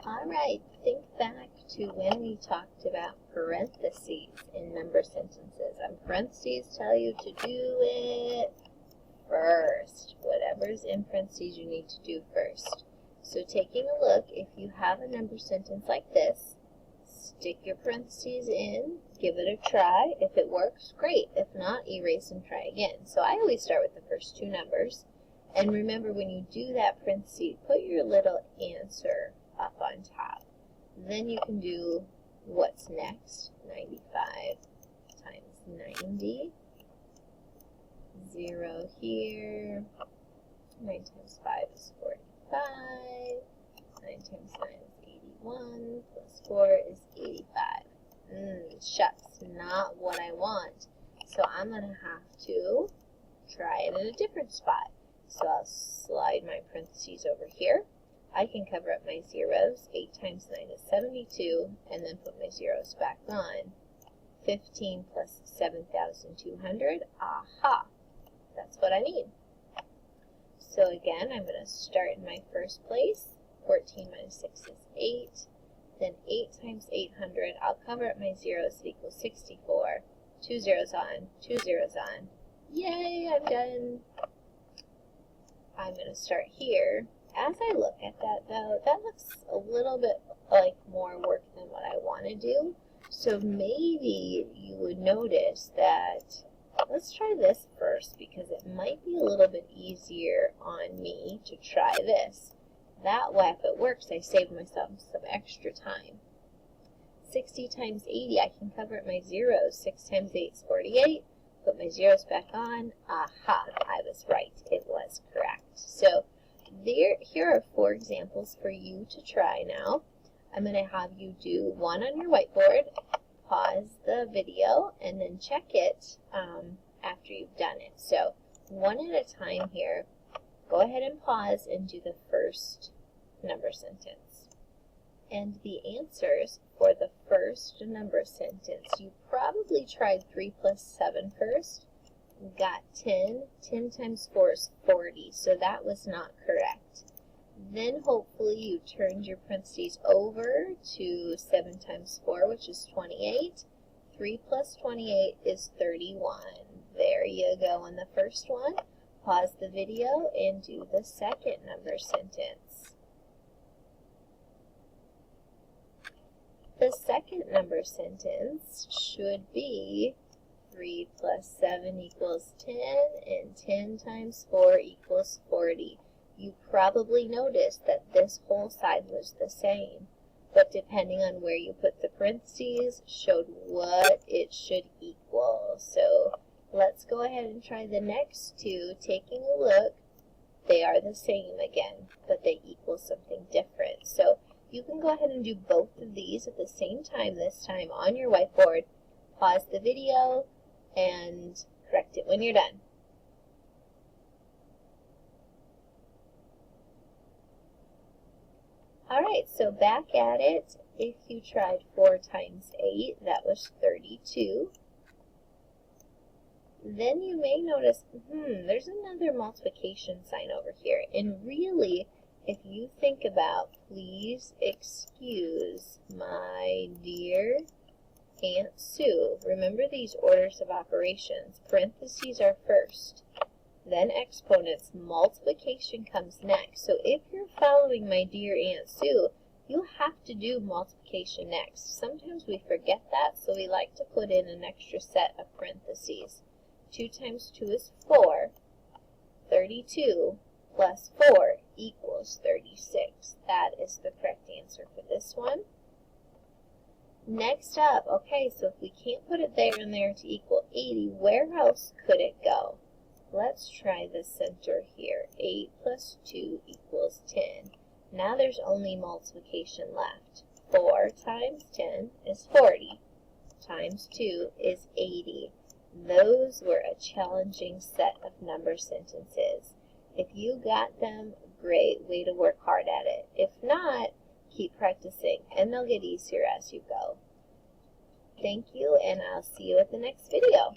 Alright, think back to when we talked about parentheses in number sentences. And parentheses tell you to do it first. Whatever's in parentheses you need to do first. So taking a look, if you have a number sentence like this, stick your parentheses in, give it a try. If it works, great. If not, erase and try again. So I always start with the first two numbers. And remember, when you do that parentheses, put your little answer up on top. Then you can do what's next. 95 times 90. 0 here. 9 times 5 is 45. 9 times 9 is 81. Plus 4 is 85. Shucks, not what I want. So I'm going to have to try it in a different spot. So I'll slide my parentheses over here. I can cover up my zeros. 8 times 9 is 72, and then put my zeros back on. 15 plus 7,200. Aha! That's what I need. So again, I'm going to start in my first place. 14 minus 6 is 8. Then 8 times 800. I'll cover up my zeros. It equals 64. 2 zeros on, 2 zeros on. Yay, I'm done. I'm going to start here. As I look at that, though, that looks a little bit like more work than what I want to do. So maybe you would notice that, let's try this first, because it might be a little bit easier on me to try this. That way, if it works, I save myself some extra time. 60 times 80, I can cover up my zeros. 6 times 8 is 48. Put my zeros back on. Aha, I was right. It was correct. So here are 4 examples for you to try now. I'm going to have you do one on your whiteboard, pause the video, and then check it after you've done it. So one at a time here. Go ahead and pause and do the first number sentence. And the answers for the first number sentence, you probably tried 3 plus 7 first. Got 10. 10 times 4 is 40, so that was not correct. Then hopefully you turned your parentheses over to 7 times 4, which is 28. 3 plus 28 is 31. There you go on the first one. Pause the video and do the second number sentence. The second number sentence should be 3 plus 7 equals 10, and 10 times 4 equals 40. You probably noticed that this whole side was the same, but depending on where you put the parentheses, showed what it should equal. So let's go ahead and try the next two. Taking a look, they are the same again, but they equal something different. So you can go ahead and do both of these at the same time, this time on your whiteboard. Pause the video and correct it when you're done. Alright, so back at it. If you tried 4 times 8, that was 32. Then you may notice, there's another multiplication sign over here. And really, if you think about, please excuse my dear Aunt Sue. Remember these orders of operations. Parentheses are first, then exponents. Multiplication comes next. So if you're following my dear Aunt Sue, you have to do multiplication next. Sometimes we forget that, so we like to put in an extra set of parentheses. 2 times 2 is 4. 32 plus 4 equals 36. That is the correct answer for this one. Next up, okay, so if we can't put it there and there to equal 80, where else could it go? Let's try the center here. 8 plus 2 equals 10. Now there's only multiplication left. 4 times 10 is 40. Times 2 is 80. Those were a challenging set of number sentences. If you got them, great. Way to work hard at it. If not, keep practicing, and they'll get easier as you go. Thank you, and I'll see you at the next video.